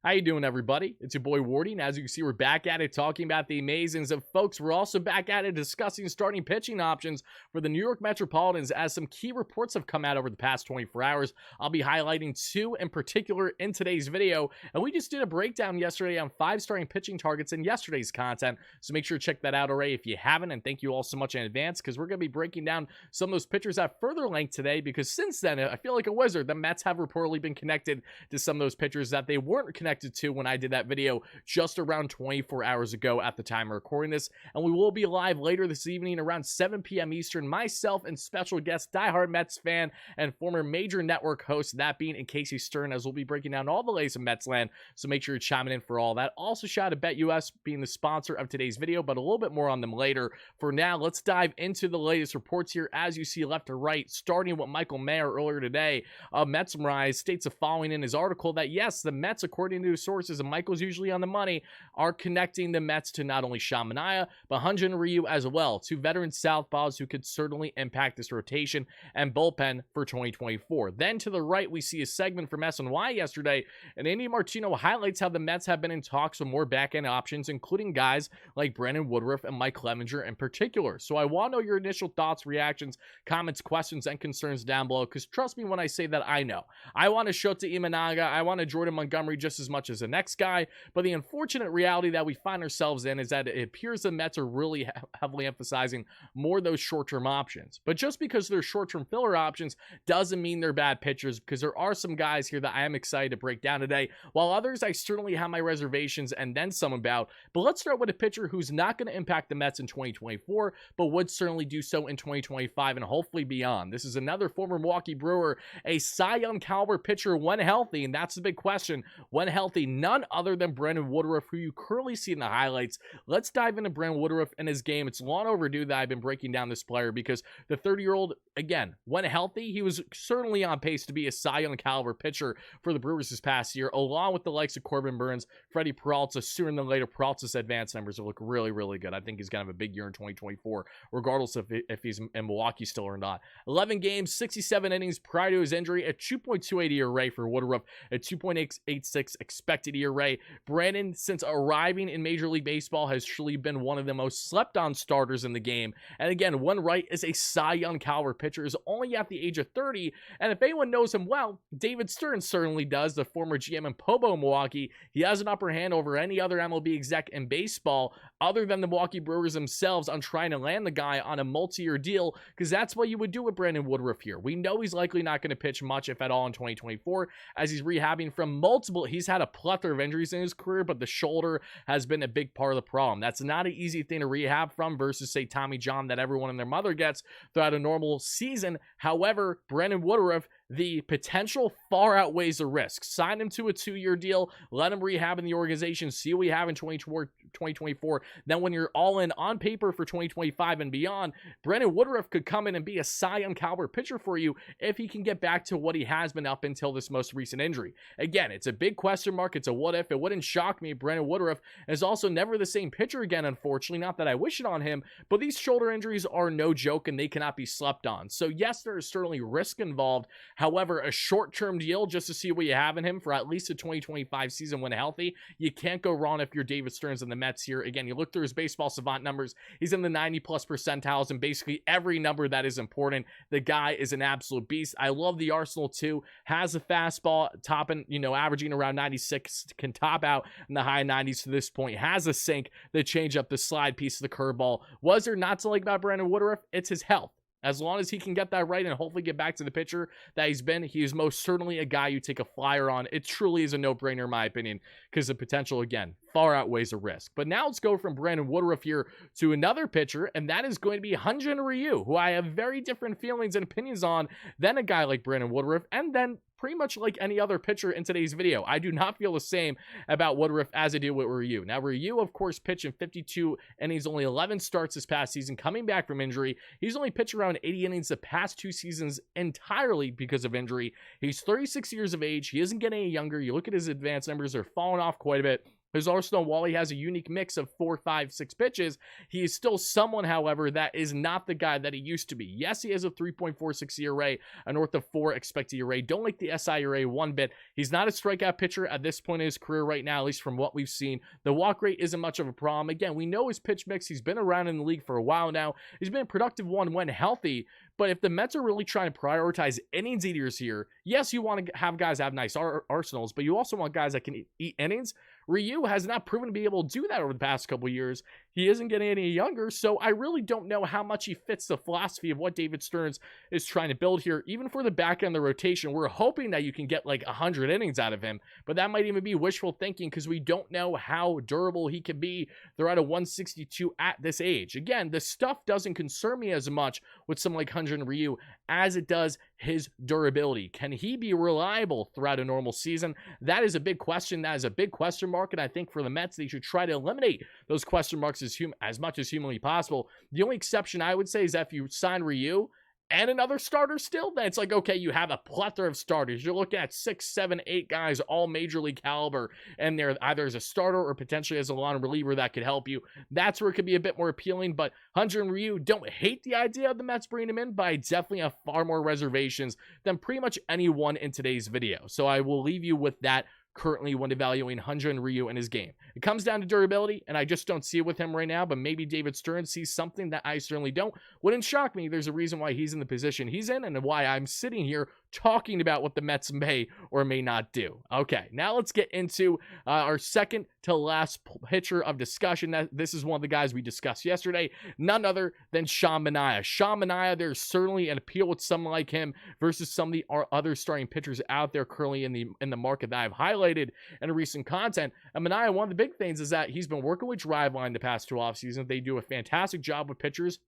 How you doing, everybody? It's your boy Wardy, and as you can see, we're back at it talking about the amazings of folks. We're also back at it discussing starting pitching options for the New York Metropolitans as some key reports have come out over the past 24 hours. I'll be highlighting two in particular in today's video, and we just did a breakdown yesterday on 5 starting pitching targets in yesterday's content, so make sure to check that out already if you haven't, and thank you all so much in advance because we're going to be breaking down some of those pitchers at further length today because since then, I feel like a wizard, the Mets have reportedly been connected to some of those pitchers that they weren't connected to when I did that video just around 24 hours ago at the time of recording this. And we will be live later this evening around 7 p.m. Eastern, myself and special guest, diehard Mets fan and former major network host, that being in Casey Stern, as we'll be breaking down all the latest in Mets land. So make sure you're chiming in for all that. Also, shout out to BetUS being the sponsor of today's video, but a little bit more on them later. For now, let's dive into the latest reports here. As you see left to right, starting with Michael Manaea earlier today, Mets Rise states the following in his article that yes, the Mets, according to sources, and Michael's usually on the money, are connecting the Mets to not only Manaea, but HyunJin Ryu as well, two veteran southpaws who could certainly impact this rotation and bullpen for 2024. Then to the right, we see a segment from SNY yesterday, and Andy Martino highlights how the Mets have been in talks with more back-end options, including guys like Brandon Woodruff and Mike Clevinger in particular. So I want to know your initial thoughts, reactions, comments, questions, and concerns down below, because trust me when I say that I know. I want to Shota Imanaga, I want to Jordan Montgomery just as much as the next guy, but the unfortunate reality that we find ourselves in is that it appears the Mets are really heavily emphasizing more those short-term options. But just because they're short-term filler options doesn't mean they're bad pitchers, because there are some guys here that I am excited to break down today, while others I certainly have my reservations and then some about. But let's start with a pitcher who's not going to impact the Mets in 2024, but would certainly do so in 2025 and hopefully beyond. This is another former Milwaukee Brewer, a Cy Young caliber pitcher when healthy, and that's the big question. When healthy, none other than Brandon Woodruff, who you currently see in the highlights. Let's dive into Brandon Woodruff and his game. It's long overdue that I've been breaking down this player because the 30-year-old, again, when healthy, he was certainly on pace to be a Cy Young caliber pitcher for the Brewers this past year, along with the likes of Corbin Burns, Freddie Peralta. Sooner than later, Peralta's advanced numbers will look really, really good. I think he's going to have a big year in 2024, regardless if he's in Milwaukee still or not. 11 games, 67 innings prior to his injury, a 2.28 ERA for Woodruff, a 2.86 expected ERA. Brandon, since arriving in Major League Baseball, has truly been one of the most slept-on starters in the game. And again, one right is a Cy Young caliber pitcher, is only at the age of 30. And if anyone knows him well, David Stern certainly does, the former GM in Pobo, Milwaukee. He has an upper hand over any other MLB exec in baseball other than the Milwaukee Brewers themselves on trying to land the guy on a multi-year deal, because that's what you would do with Brandon Woodruff here. We know he's likely not going to pitch much, if at all, in 2024, as he's rehabbing from he's had a plethora of injuries in his career, but the shoulder has been a big part of the problem. That's not an easy thing to rehab from versus, say, Tommy John that everyone and their mother gets throughout a normal season. However, Brandon Woodruff, the potential far outweighs the risk. Sign him to a 2-year deal, let him rehab in the organization, see what we have in 2024. Then when you're all in on paper for 2025 and beyond, Brandon Woodruff could come in and be a Cy Young caliber pitcher for you if he can get back to what he has been up until this most recent injury. Again, it's a big question mark. It's a what if. It wouldn't shock me if Brandon Woodruff is also never the same pitcher again, unfortunately. Not that I wish it on him, but these shoulder injuries are no joke and they cannot be slept on. So yes, there is certainly risk involved. However, a short-term deal just to see what you have in him for at least the 2025 season when healthy, you can't go wrong if you're David Stearns and the Mets here. Again, you look through his baseball savant numbers, he's in the 90-plus percentiles in basically every number that is important. The guy is an absolute beast. I love the arsenal too. Has a fastball topping, averaging around 96, can top out in the high 90s to this point. Has a sink, the changeup, the slide piece of the curveball. Was there not to like about Brandon Woodruff? It's his health. As long as he can get that right and hopefully get back to the pitcher that he's been, he is most certainly a guy you take a flyer on. It truly is a no-brainer in my opinion, because the potential, again, far outweighs the risk. But now let's go from Brandon Woodruff here to another pitcher, and that is going to be HyunJin Ryu, who I have very different feelings and opinions on than a guy like Brandon Woodruff, and then pretty much like any other pitcher in today's video. I do not feel the same about Woodruff as I do with Ryu. Now, Ryu, of course, pitched in 52 innings, only 11 starts this past season, coming back from injury. He's only pitched around 80 innings the past 2 seasons entirely because of injury. He's 36 years of age. He isn't getting any younger. You look at his advanced numbers, they're falling off quite a bit. his arsenal, while he has a unique mix of 4, 5, 6 pitches, he is still someone, however, that is not the guy that he used to be. Yes, he has a 3.46 ERA, a north of 4 expected ERA. Don't like the SI ERA one bit. He's not a strikeout pitcher at this point in his career right now, at least from what we've seen. The walk rate isn't much of a problem. Again, we know his pitch mix. He's been around in the league for a while now. He's been a productive one when healthy. But if the Mets are really trying to prioritize innings eaters here, yes, you want to have guys have nice arsenals, but you also want guys that can eat innings. Ryu has not proven to be able to do that over the past couple of years. He isn't getting any younger, so I really don't know how much he fits the philosophy of what David Stearns is trying to build here. Even for the back end of the rotation, we're hoping that you can get like 100 innings out of him, but that might even be wishful thinking because we don't know how durable he can be. They're at a 162 at this age. Again, the stuff doesn't concern me as much with someone like HyunJin Ryu as it does his durability. Can he be reliable throughout a normal season? That is a big question. That is a big question mark, and I think for the Mets, they should try to eliminate those question marks as much as humanly possible. The only exception I would say is that if you sign Ryu and another starter still, then it's like, okay, you have a plethora of starters. You're looking at 6, 7, 8 guys, all major league caliber, and they're either as a starter or potentially as a long reliever that could help you. That's where it could be a bit more appealing, but HyunJin Ryu, don't hate the idea of the Mets bringing him in, but I definitely have far more reservations than pretty much anyone in today's video. So I will leave you with that currently when evaluating HyunJin Ryu in his game. It comes down to durability, and I just don't see it with him right now, but maybe David Stearns sees something that I certainly don't. Wouldn't shock me. There's a reason why he's in the position he's in and why I'm sitting here talking about what the Mets may or may not do. Okay, now let's get into our second to last pitcher of discussion. This is one of the guys we discussed yesterday, none other than Sean Manaea. Sean Manaea, there's certainly an appeal with someone like him versus some of the other starting pitchers out there currently in the market that I've highlighted in recent content. And Manaea, one of the big things is that he's been working with Driveline the past 2 off seasons. They do a fantastic job with pitchers,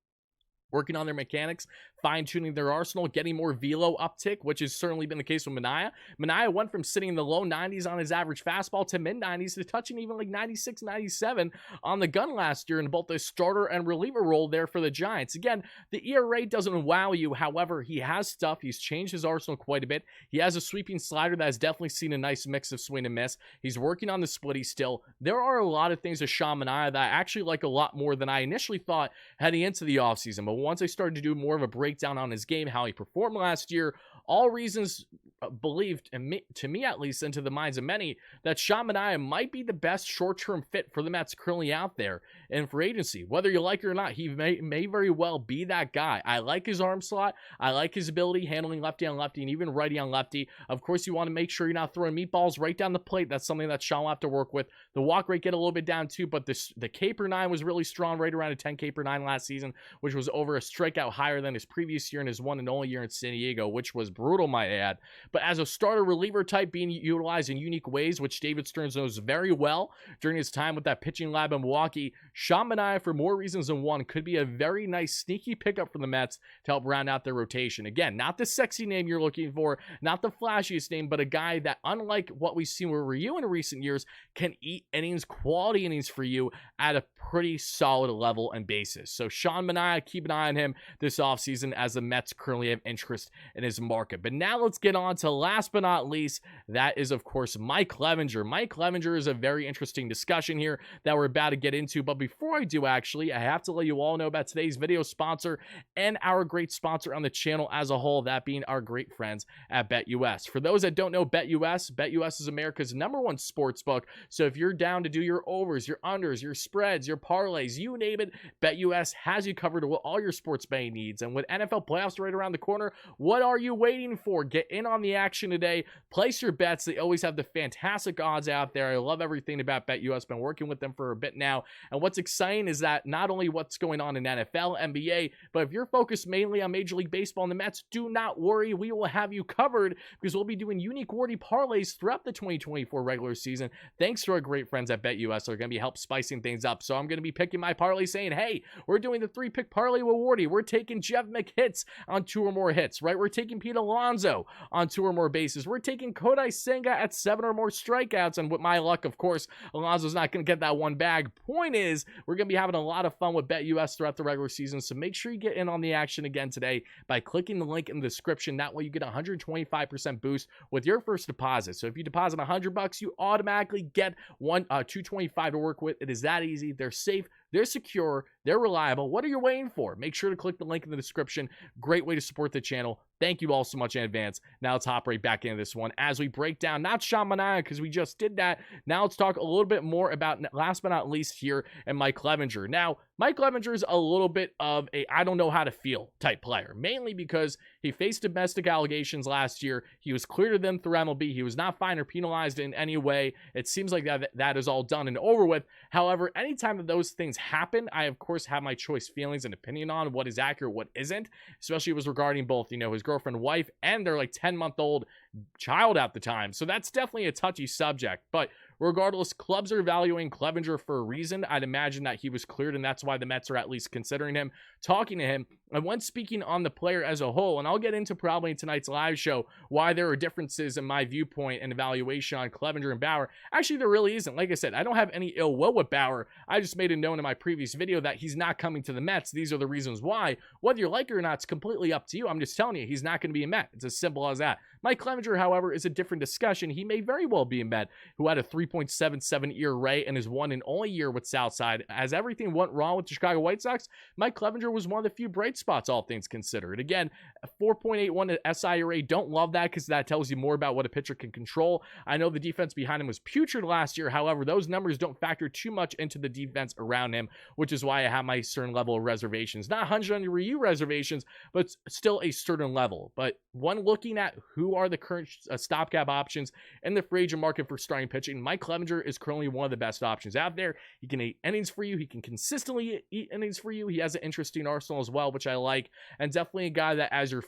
working on their mechanics, fine-tuning their arsenal, getting more velo uptick, which has certainly been the case with Manaea. Manaea went from sitting in the low 90s on his average fastball to mid-90s to touching even like 96, 97 on the gun last year in both the starter and reliever role there for the Giants. Again, the ERA doesn't wow you. However, he has stuff. He's changed his arsenal quite a bit. He has a sweeping slider that has definitely seen a nice mix of swing and miss. He's working on the splitty still. There are a lot of things with Sean Manaea that I actually like a lot more than I initially thought heading into the offseason. But once I started to do more of a breakdown on his game, how he performed last year, all reasons believed, and to me at least, into the minds of many, that Sean Manaea might be the best short-term fit for the Mets currently out there in free agency. Whether you like it or not, he may very well be that guy. I like his arm slot. I like his ability handling lefty on lefty and even righty on lefty. Of course, you want to make sure you're not throwing meatballs right down the plate. That's something that Sean will have to work with. The walk rate get a little bit down too, but the K per 9 was really strong, right around a 10 K per 9 last season, which was over a strikeout higher than his previous year and his one and only year in San Diego, which was brutal, might add. But as a starter reliever type being utilized in unique ways, which David Stearns knows very well during his time with that pitching lab in Milwaukee, Sean Manaea, for more reasons than one, could be a very nice sneaky pickup for the Mets to help round out their rotation. Again, not the sexy name you're looking for, not the flashiest name, but a guy that, unlike what we've seen with Ryu in recent years, can eat innings, quality innings for you at a pretty solid level and basis. So Sean Manaea, keep an eye on him this offseason as the Mets currently have interest in his market. But now let's get on to last but not least, that is of course Mike Clevinger. Mike Clevinger is a very interesting discussion here that we're about to get into. But before I do, actually, I have to let you all know about today's video sponsor and our great sponsor on the channel as a whole, that being our great friends at BetUS. For those that don't know BetUS, BetUS is America's #1 sports book. So if you're down to do your overs, your unders, your spreads, your parlays, you name it, BetUS has you covered with all your sports betting needs. And with NFL playoffs right around the corner, what are you waiting for? Get in on the action today. Place your bets. They always have the fantastic odds out there. I love everything about BetUS. Been working with them for a bit now. And what's exciting is that not only what's going on in NFL, NBA, but if you're focused mainly on Major League Baseball and the Mets, do not worry. We will have you covered because we'll be doing unique Wardy parlays throughout the 2024 regular season. Thanks to our great friends at BetUS. They're going to be help spicing things up. So I'm going to be picking my parlay saying, hey, we're doing the 3-pick parlay with Wardy. We're taking Jeff McHits on 2 or more hits, right? We're taking Pete Alonso on 2 or more bases. We're taking Kodai Senga at 7 or more strikeouts, and with my luck, of course, Alonso's not going to get that one bag. Point is, we're going to be having a lot of fun with BetUS throughout the regular season, so make sure you get in on the action again today by clicking the link in the description. That way you get a 125% boost with your first deposit. So if you deposit $100, you automatically get $225 to work with. It is that easy. They're safe, they're secure, they're reliable. What are you waiting for? Make sure to click the link in the description. Great way to support the channel. Thank you all so much in advance. Now let's hop right back into this one as we break down not Manaea, because we just did that. Now let's talk a little bit more about, last but not least here, and Mike Clevinger. Now, Mike Clevinger is a little bit of a I don't know how to feel type player, mainly because he faced domestic allegations last year. He was cleared of them through MLB. He was not fined or penalized in any way. It seems like that is all done and over with. However, anytime that those things happen, I of course have my choice feelings and opinion on what is accurate, what isn't, especially if it was regarding both, his girlfriend, wife, and their 10-month-old child at the time. So that's definitely a touchy subject. But regardless, clubs are valuing Clevinger for a reason. I'd imagine that he was cleared, and that's why the Mets are at least considering him, talking to him. And when speaking on the player as a whole, and I'll get into probably in tonight's live show why there are differences in my viewpoint and evaluation on Clevinger and Bauer. Actually, there really isn't. Like I said, I don't have any ill will with Bauer. I just made it known in my previous video that he's not coming to the Mets. These are the reasons why. Whether you like it or not, it's completely up to you. I'm just telling you, he's not going to be a Met. It's as simple as that. Mike Clevinger, however, is a different discussion. He may very well be a Met who had a 3.77 ERA in his one and only year with Southside. As everything went wrong with the Chicago White Sox, Mike Clevinger was one of the few bright spots, all things considered. Again, 4.81 SIRA, don't love that because that tells you more about what a pitcher can control. I know the defense behind him was putrid last year. However, those numbers don't factor too much into the defense around him, which is why I have my certain level of reservations. Not HyunJin Ryu reservations, but still a certain level. But when looking at who are the current stopgap options in the free agent market for starting pitching, Mike Clevinger is currently one of the best options out there. He can eat innings for you. He can consistently eat innings for you. He has an interesting arsenal as well, which I like, and definitely a guy that as your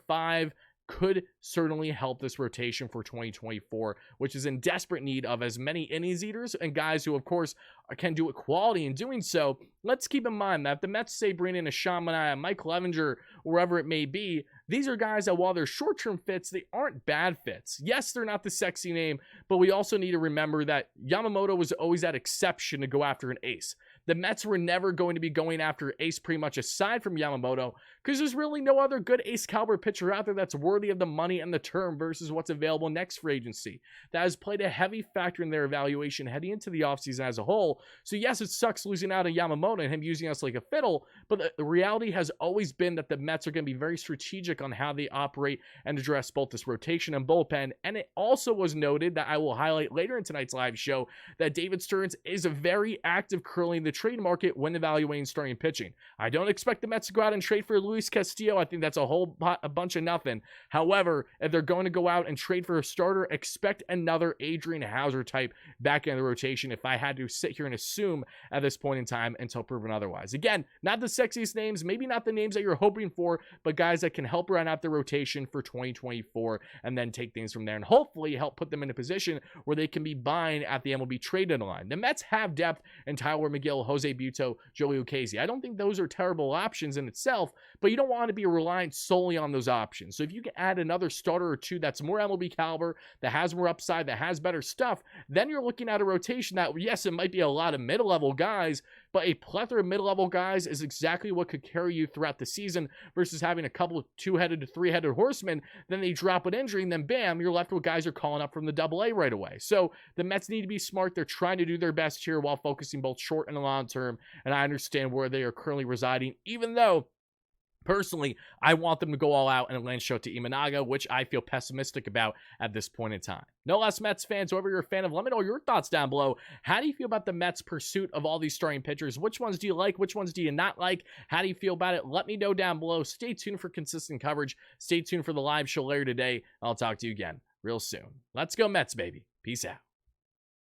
4-5 could certainly help this rotation for 2024, which is in desperate need of as many innings eaters and guys who, of course, can do it quality in doing so. Let's keep in mind that if the Mets say bring in a Manaea, Mike Clevinger, wherever it may be, these are guys that while they're short-term fits, they aren't bad fits. Yes, they're not the sexy name, but we also need to remember that Yamamoto was always that exception to go after an ace. The Mets were never going to be going after ace pretty much aside from Yamamoto because there's really no other good ace caliber pitcher out there that's worthy of the money and the term versus what's available next free agency. That has played a heavy factor in their evaluation heading into the offseason as a whole. So yes, it sucks losing out on Yamamoto and him using us like a fiddle, but the reality has always been that the Mets are going to be very strategic on how they operate and address both this rotation and bullpen. And it also was noted that I will highlight later in tonight's live show that David Stearns is very active currently in the trade market when evaluating starting pitching. I don't expect the Mets to go out and trade for Luis Castillo. I think that's a bunch of nothing. However, if they're going to go out and trade for a starter, expect another Adrian Hauser type back in the rotation if I had to sit here and assume at this point in time until proven otherwise. Again, not the sexiest names, maybe not the names that you're hoping for, but guys that can help round out the rotation for 2024 and then take things from there and hopefully help put them in a position where they can be buying at the MLB trade deadline. The Mets have depth in Tyler McGill, Jose Buto, Joey Lucchesi. I don't think those are terrible options in itself, but you don't want to be reliant solely on those options. So if you can add another starter or two that's more MLB caliber, that has more upside, that has better stuff, then you're looking at a rotation that, yes, it might be a lot of mid-level guys, but a plethora of mid-level guys is exactly what could carry you throughout the season versus having a couple of two-headed to three-headed horsemen, then they drop an injury, and then bam, you're left with guys who are calling up from the AA right away. So the Mets need to be smart. They're trying to do their best here while focusing both short and long term, and I understand where they are currently residing, even though personally, I want them to go all out and land Shota Imanaga, which I feel pessimistic about at this point in time. No less Mets fans, whoever you're a fan of, let me know your thoughts down below. How do you feel about the Mets' pursuit of all these starting pitchers? Which ones do you like? Which ones do you not like? How do you feel about it? Let me know down below. Stay tuned for consistent coverage. Stay tuned for the live show later today. I'll talk to you again real soon. Let's go Mets, baby. Peace out.